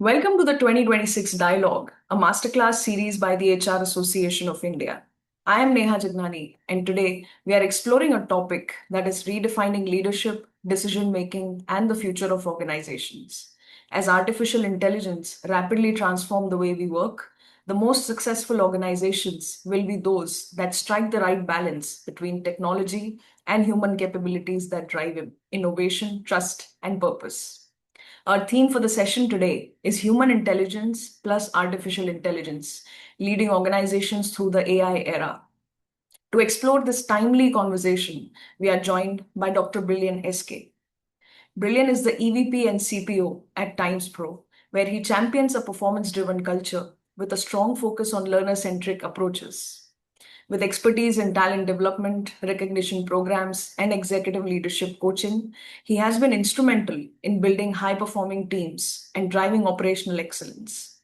Welcome to the 2026 Dialogue, a masterclass series by the HR Association of India. I am Neha Jagnani, and today we are exploring a topic that is redefining leadership, decision making, and the future of organizations. As artificial intelligence rapidly transforms the way we work, the most successful organizations will be those that strike the right balance between technology and human capabilities that drive innovation, trust, and purpose. Our theme for the session today is human intelligence plus artificial intelligence, leading organizations through the AI era. To explore this timely conversation, we are joined by Dr. Brillian Sk. Brillian is the EVP and CPO at TimesPro, where he champions a performance driven culture with a strong focus on learner centric approaches. With expertise in talent development, recognition programs, and executive leadership coaching, he has been instrumental in building high performing teams and driving operational excellence.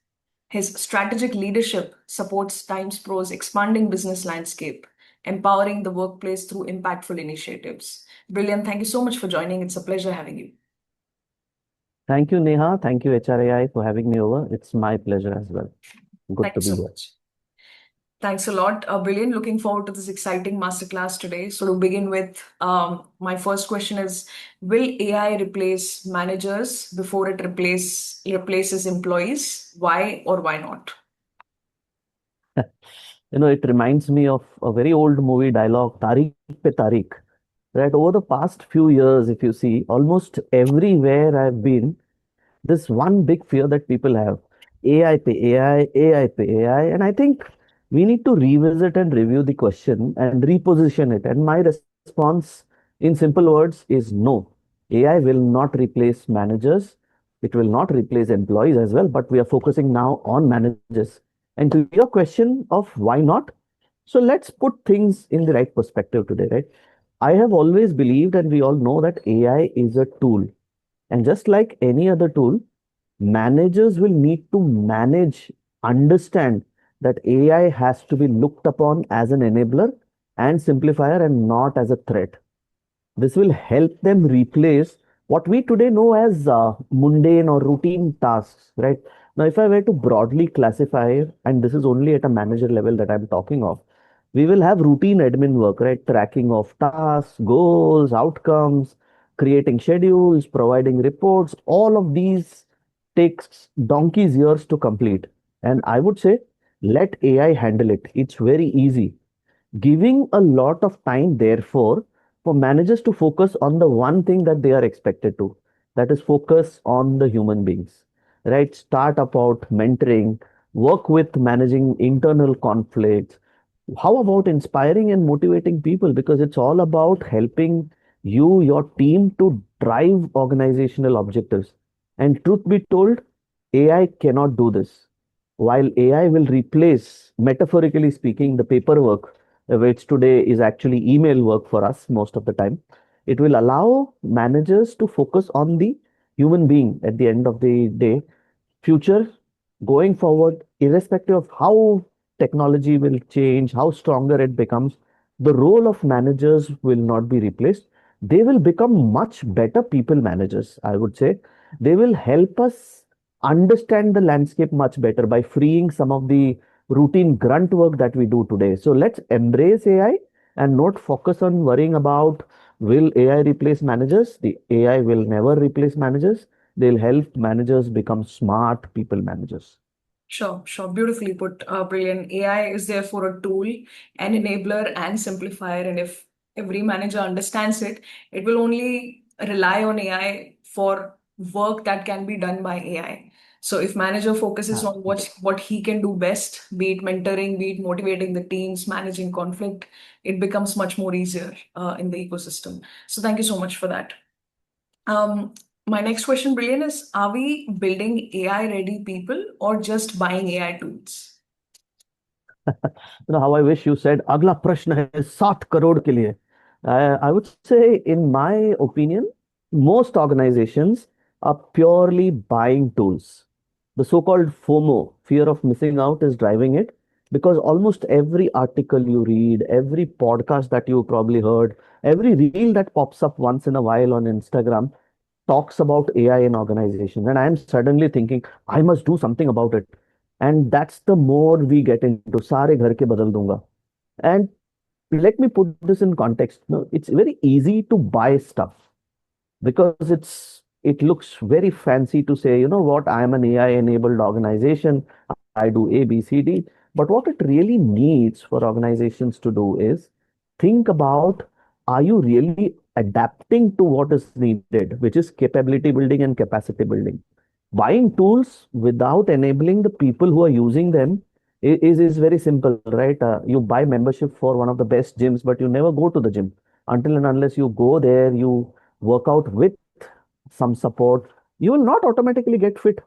His strategic leadership supports TimesPro's expanding business landscape, empowering the workplace through impactful initiatives. Brilliant. Thank you so much for joining. It's a pleasure having you. Thank you, Neha. Thank you, HRAI, for having me over. It's my pleasure as well. Good Thank to you be so here. much. Thanks a lot, Brilliant. Looking forward to this exciting masterclass today. So, to begin with, my first question is: will AI replace managers before it replaces employees? Why or why not? It reminds me of a very old movie dialogue, Tariq pe Tariq. Right, over the past few years, if you see, almost everywhere I've been, this one big fear that people have: AI pe AI, AI pe AI. And I think we need to revisit and review the question and reposition it. And my response, in simple words, is no. AI will not replace managers. It will not replace employees as well, but we are focusing now on managers. And to your question of why not, so let's put things in the right perspective today, right? I have always believed, and we all know that AI is a tool. And just like any other tool, managers will need to manage, understand that AI has to be looked upon as an enabler and simplifier and not as a threat. This will help them replace what we today know as mundane or routine tasks, right? Now, if I were to broadly classify, and this is only at a manager level that I'm talking of, we will have routine admin work, right? Tracking of tasks, goals, outcomes, creating schedules, providing reports. All of these takes donkey's years to complete. And I would say, let AI handle it. It's very easy, giving a lot of time, therefore, for managers to focus on the one thing that they are expected to, that is focus on the human beings, right? Start about mentoring, work with managing internal conflicts. How about inspiring and motivating people? Because it's all about helping you, your team, to drive organizational objectives. And truth be told, AI cannot do this. While AI will replace, metaphorically speaking, the paperwork, which today is actually email work for us most of the time, it will allow managers to focus on the human being at the end of the day. Future going forward, irrespective of how technology will change, how stronger it becomes, the role of managers will not be replaced. They will become much better people managers, I would say. They will help us understand the landscape much better by freeing some of the routine grunt work that we do today. So let's embrace AI and not focus on worrying about will AI replace managers? The AI will never replace managers. They'll help managers become smart people managers. Sure, sure. Beautifully put, Brilliant. AI is therefore a tool, an enabler, and simplifier. And if every manager understands it, it will only rely on AI for work that can be done by AI. So if manager focuses on Absolutely. what he can do best, be it mentoring, be it motivating the teams, managing conflict, it becomes much more easier in the ecosystem. So thank you so much for that. Um, my next question, Brilliant, is: are we building AI ready people or just buying AI tools? How I wish you said, अगला प्रश्न है 7 crore के लिए. I would say, in my opinion, most organizations are purely buying tools. The so-called FOMO, fear of missing out, is driving it because almost every article you read, every podcast that you probably heard, every reel that pops up once in a while on Instagram, talks about AI in organizations, and I am suddenly thinking I must do something about it. And that's the more we get into सारे घर के बदल दूंगा. And let me put this in context. No, it's very easy to buy stuff because it looks very fancy to say, you know what, I am an AI enabled organization. I do A, B, C, D. But what it really needs for organizations to do is think about, are you really adapting to what is needed, which is capability building and capacity building. Buying tools without enabling the people who are using them is very simple, right? You buy membership for one of the best gyms, but you never go to the gym until and unless you go there, you work out with some support, you will not automatically get fit.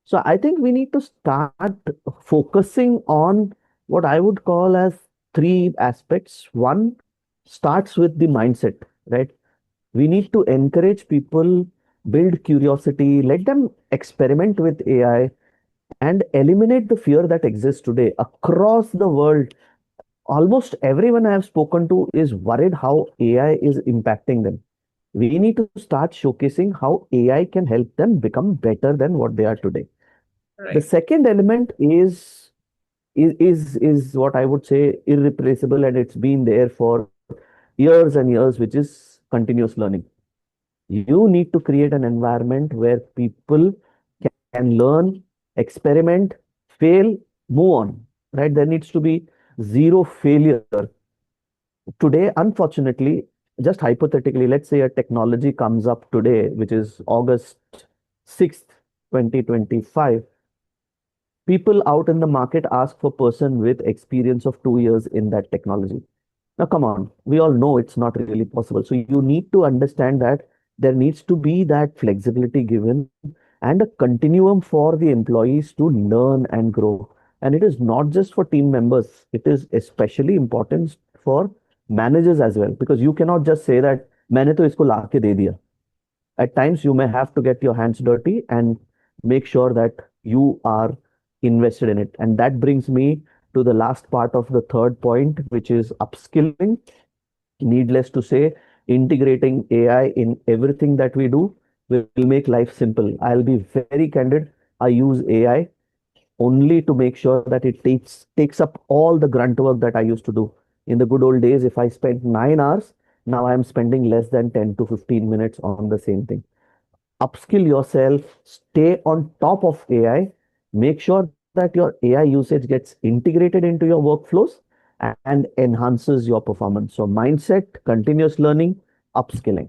So I think we need to start focusing on what I would call as three aspects. One starts with the mindset, right? We need to encourage people, build curiosity, let them experiment with AI, and eliminate the fear that exists today across the world. Almost everyone I have spoken to is worried how AI is impacting them. We need to start showcasing how AI can help them become better than what they are today. The Right. second element is what I would say irreplaceable, and it's been there for years and years, which is continuous learning. You need to create an environment where people can learn, experiment, fail, move on. Right? There needs to be zero failure. Today, unfortunately, just hypothetically, let's say a technology comes up today, which is August 6th, 2025. People out in the market ask for person with experience of 2 years in that technology. Now, come on, we all know it's not really possible. So you need to understand that there needs to be that flexibility given and a continuum for the employees to learn and grow. And it is not just for team members, it is especially important for managers as well, because you cannot just say that मैंने तो इसको ला के दे दिया. At times you may have to get your hands dirty and make sure that you are invested in it. And that brings me to the last part of the third point, which is upskilling. Needless to say, integrating AI in everything that we do will make life simple. I'll be very candid. I use AI only to make sure that it takes up all the grunt work that I used to do. In the good old days, if I spent 9 hours, now I'm spending less than 10 to 15 minutes on the same thing. Upskill yourself, stay on top of AI, make sure that your AI usage gets integrated into your workflows and enhances your performance. So, mindset, continuous learning, upskilling.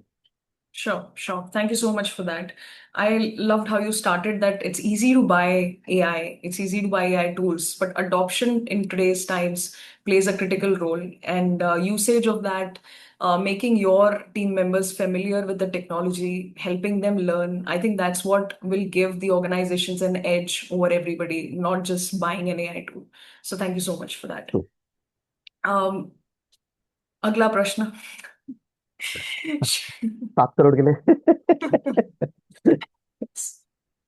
Sure, sure. Thank you so much for that. I loved how you started that it's easy to buy AI, it's easy to buy AI tools, but adoption in today's times plays a critical role. And usage of that, making your team members familiar with the technology, helping them learn, I think that's what will give the organizations an edge over everybody, not just buying an AI tool. So thank you so much for that. So, अगला प्रश्न. सात करोड़ के लिए.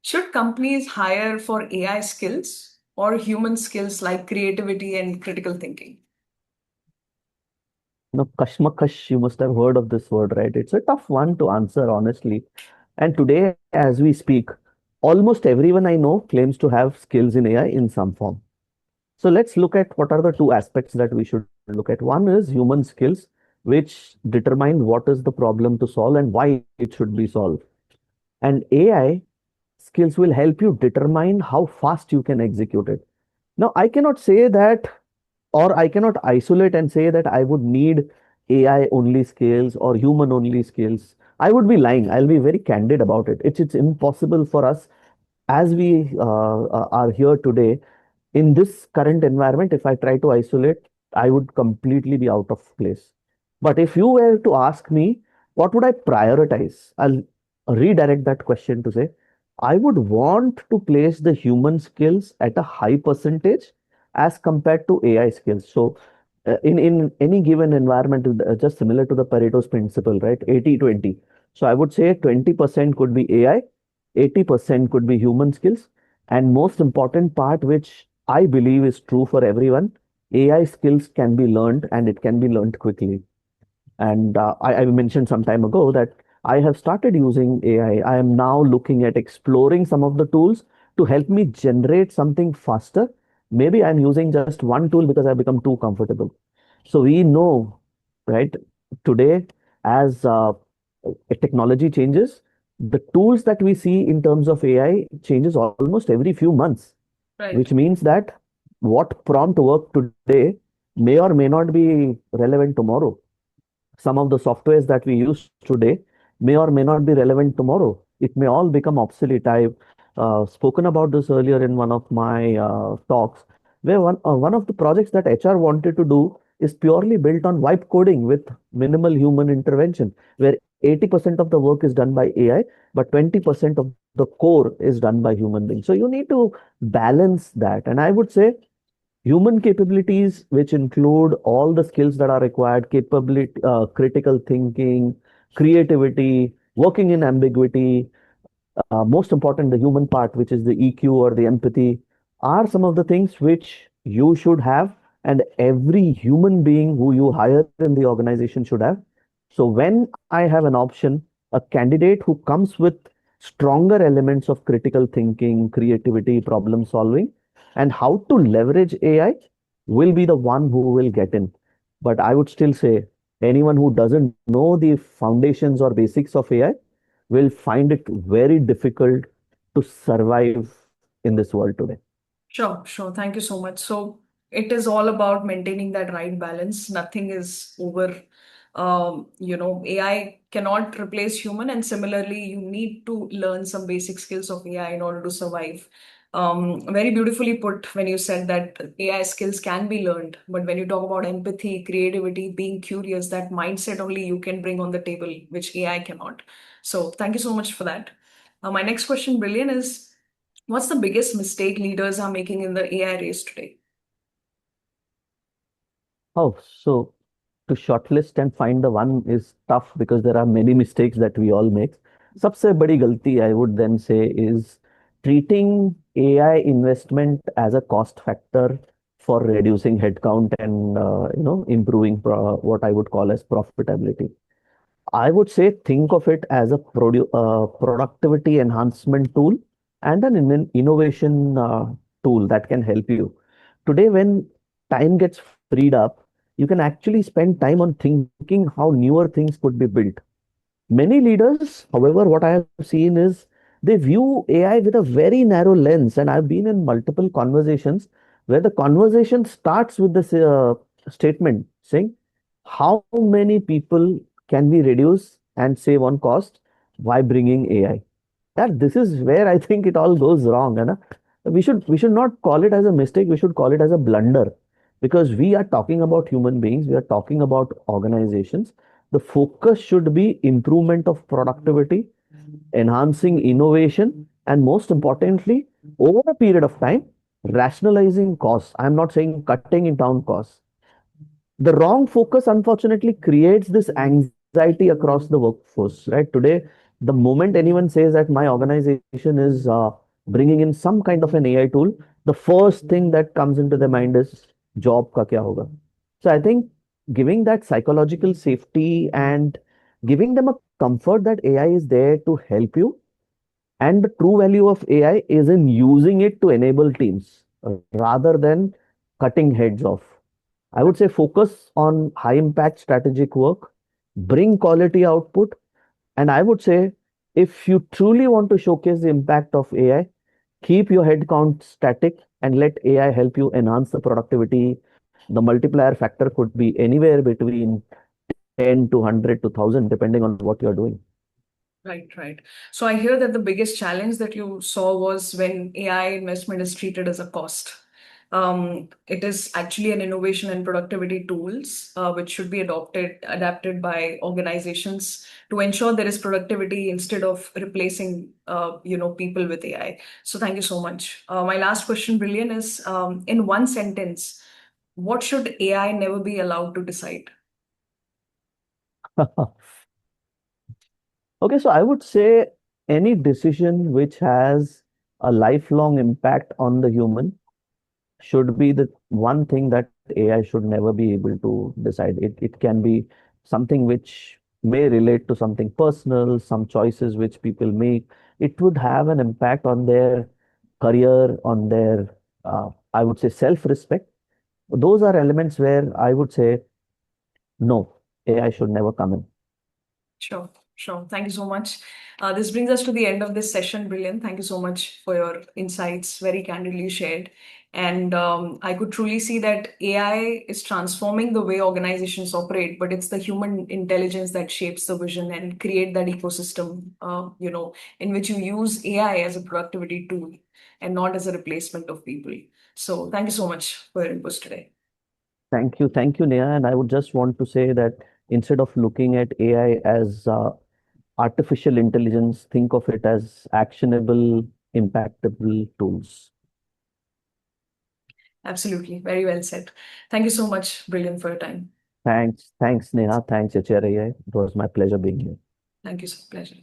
Should companies hire for AI skills or human skills like creativity and critical thinking? No, kashmakash, you must have heard of this word, right? It's a tough one to answer, honestly. And today, as we speak, almost everyone I know claims to have skills in AI in some form. So let's look at what are the two aspects that we should look at. One is human skills, which determine what is the problem to solve and why it should be solved. And AI skills will help you determine how fast you can execute it. Now, I cannot say that, or I cannot isolate and say that I would need AI only skills or human only skills. I would be lying. I'll be very candid about it. It's impossible for us as we are here today in this current environment. If I try to isolate, I would completely be out of place. But if you were to ask me, what would I prioritize? I'll redirect that question to say, I would want to place the human skills at a high percentage as compared to AI skills. So, in any given environment, just similar to the Pareto's principle, right? 80-20. So, I would say 20% could be AI, 80% could be human skills, and most important part, which I believe is true for everyone, AI skills can be learned and it can be learned quickly. And I mentioned some time ago that I have started using AI. I am now looking at exploring some of the tools to help me generate something faster. Maybe I'm using just one tool because I've become too comfortable. So we know, right, today, as technology changes, the tools that we see in terms of AI changes almost every few months, Right. which means that what prompt work today may or may not be relevant tomorrow. Some of the softwares that we use today may or may not be relevant tomorrow. It may all become obsolete. I've spoken about this earlier in one of my talks, where one of the projects that HR wanted to do is purely built on vibe coding with minimal human intervention, where 80% of the work is done by AI, but 20% of the core is done by human beings. So you need to balance that. And I would say human capabilities, which include all the skills that are required, capability, critical thinking, creativity, working in ambiguity, most important, the human part, which is the EQ or the empathy, are some of the things which you should have, and every human being who you hire in the organization should have. So when I have an option, a candidate who comes with stronger elements of critical thinking, creativity, problem solving, and how to leverage AI will be the one who will get in. But I would still say anyone who doesn't know the foundations or basics of AI will find it very difficult to survive in this world today. Sure, sure. Thank you so much. So it is all about maintaining that right balance. Nothing is over. AI cannot replace human, and similarly, you need to learn some basic skills of AI in order to survive. Very beautifully put when you said that AI skills can be learned, but when you talk about empathy, creativity, being curious, that mindset only you can bring on the table, which AI cannot. So thank you so much for that. My next question, Brilliant, is what's the biggest mistake leaders are making in the AI race today? Oh, so to shortlist and find the one is tough because there are many mistakes that we all make. सबसे बड़ी गलती I would then say is treating AI investment as a cost factor for reducing headcount and improving what I would call as profitability. I would say think of it as a productivity enhancement tool and an innovation tool that can help you. Today, when time gets freed up, you can actually spend time on thinking how newer things could be built. Many leaders, however, what I have seen is they view AI with a very narrow lens. And I've been in multiple conversations where the conversation starts with this statement saying, how many people can we reduce and save on cost by bringing AI? That this is where I think it all goes wrong. And we should not call it as a mistake. We should call it as a blunder because we are talking about human beings. We are talking about organizations. The focus should be improvement of productivity, enhancing innovation, and most importantly, over a period of time, rationalizing costs. I'm not saying cutting in down costs. The wrong focus unfortunately creates this anxiety across the workforce, right? Today, the moment anyone says that my organization is bringing in some kind of an AI tool, the first thing that comes into their mind is job ka kya hoga. So I think giving that psychological safety and giving them a comfort that AI is there to help you, and the true value of AI is in using it to enable teams rather than cutting heads off. I would say focus on high impact strategic work, bring quality output. And I would say if you truly want to showcase the impact of AI, keep your headcount static and let AI help you enhance the productivity. The multiplier factor could be anywhere between 10 to 100 to 1,000, depending on what you're doing. Right, right. So I hear that the biggest challenge that you saw was when AI investment is treated as a cost. It is actually an innovation and productivity tools which should be adapted by organizations to ensure there is productivity instead of replacing, people with AI. So thank you so much. My last question, Brilliant, is in one sentence, what should AI never be allowed to decide? Okay, so I would say any decision which has a lifelong impact on the human should be the one thing that AI should never be able to decide. It can be something which may relate to something personal, some choices which people make. It would have an impact on their career, on their, I would say, self-respect. Those are elements where I would say, no, AI should never come in. Sure, sure. Thank you so much. This brings us to the end of this session, Brilliant. Thank you so much for your insights, very candidly shared. And I could truly see that AI is transforming the way organizations operate, but it's the human intelligence that shapes the vision and create that ecosystem, in which you use AI as a productivity tool and not as a replacement of people. So thank you so much for your inputs today. Thank you, Neha. And I would just want to say that instead of looking at AI as artificial intelligence, think of it as actionable, impactable tools. Absolutely. Very well said. Thank you so much, Brilliant, for your time. Thanks, Neha. Thanks, HRAI. It was my pleasure being here. Thank you. So pleasure.